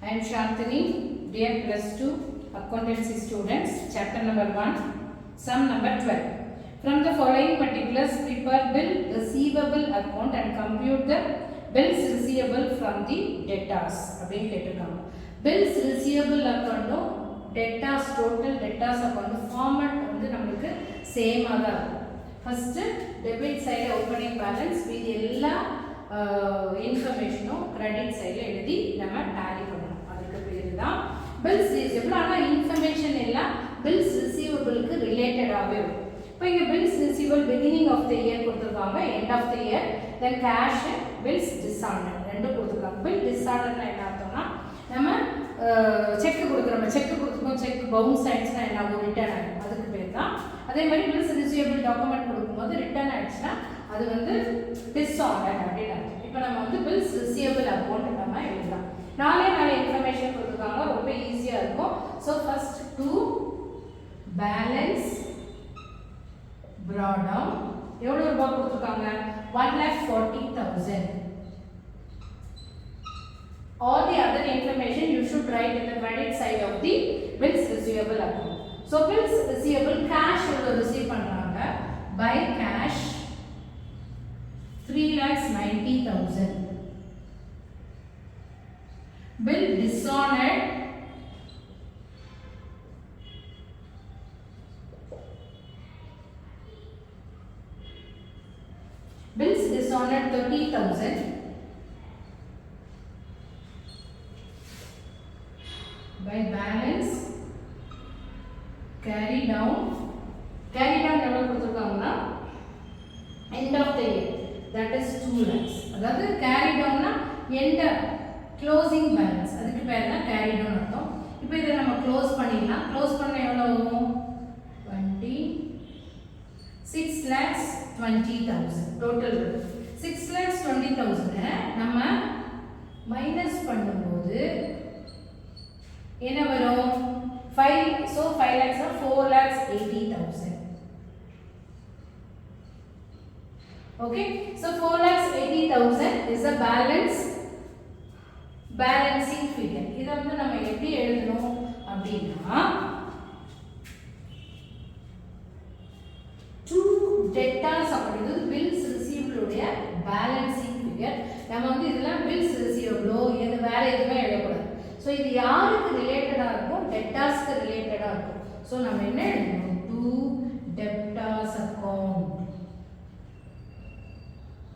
I am Shantini, dear plus 2 accountancy students, chapter number 1, sum number 12. From the following particulars, prepare bill receivable account and compute the bills receivable from the debtors. Bills receivable account, debtors, total debtors account format வந்து நமக்கு சேமா தான் இருக்கும். First debit side opening balance with எல்லா இன்ஃபர்மேஷனும் credit சைடில் எழுதி நம்ம tally பண்ணணும். அதுக்கு பேர் தான் பில்ஸ் ரிசீவபிள். ஆனால் இன்ஃபர்மேஷன் எல்லாம் பில்ஸ் ரிசீவபிளுக்கு ரிலேட்டடாகவே இருக்கும். இப்போ இங்கே bills receivable beginning of the year கொடுத்துருக்காங்க, end of the year, then cash, bills டிஸார்டர் ரெண்டும் கொடுத்துருக்காங்க. பில் டிஸார்டர்னா என்ன அர்த்தம்னா, நம்ம செக் கொடுக்குறோம், செக் கொடுத்துருக்கோம், செக் பவுன்ஸ் ஆயிடுச்சுன்னா என்ன ஆகும், ரிட்டர்ன் ஆகிடும், அதுக்கு பேர் தான். அதே மாதிரி பில்ஸ் ரிசீவபிள் டாக்குமெண்ட் கொடுக்கும்போது ரிட்டர்ன் ஆயிடுச்சுன்னா அது வந்து டிஸார்டர் அப்படின்னு அர்த்தம். இப்போ நம்ம வந்து பில்ஸ் ரிசீவபிள் அக்கௌண்ட் நம்ம எழுதலாம். நாலே இன்ஃபர்மேஷன் கொடுத்துருக்காங்க, ரொம்ப ஈஸியாக இருக்கும். So first to balance brought down எவ்வளோ ரூபாய் கொடுத்துருக்காங்க, 1,40,000. All the other information you should write in the credit side of the bills receivable account. So bills receivable cash எவ்வளோ ரிசீவ் பண்ணுறாங்க, by cash 3,90,000. Bill dishonored bills dishonored 30,000. By balance carry down எவ்வளோ கொடுத்துருக்காங்கன்னா end of the year, that is 2 lakhs. அதாவது carry downனா end closing balance, அதுக்கு பேர் தான் carry down அர்த்தம். இப்போ இதை நம்ம க்ளோஸ் பண்ணிடலாம். க்ளோஸ் பண்ண எவ்வளோ ஆகும், 6,20,000 டோட்டல். 6,20,000 நம்ம மைனஸ் பண்ணும்போது என்ன வரும், 5 lakhs 4,80,000. Okay, so 4,80,000 is the balancing figure. இதை வந்து நம்ம எப்படி எழுதணும் அப்படின்னா, debtors அப்படிங்கிறது bills receivable உடைய balancing figure. நம்ம வந்து இதெல்லாம் bills receivable இது வேற எதுவுமே எழுதக்கூடாது. ஸோ இது யாருக்கு ரிலேட்டடாக இருக்கும், debtorsக்கு ரிலேட்டடாக இருக்கும். ஸோ நம்ம என்ன எழுதணும், to debtors account.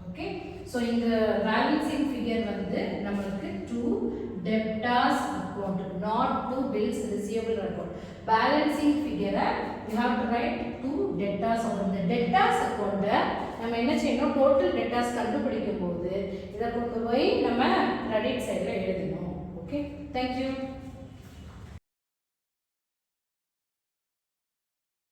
Okay, so இந்த பேலன்சிங் ஃபிகர் வந்து நம்மளுக்கு to debtors account, not to bills receivable account. Balancing ஃபிகரை you have to write to debtors account. இந்த debtors account நம்ம என்ன செய்யணும், டோட்டல் debtors கண்டுபிடிக்கும் போது இதை கொண்டு போய் நம்ம கிரெடிட் சைடில் எழுதணும். Okay, thank you.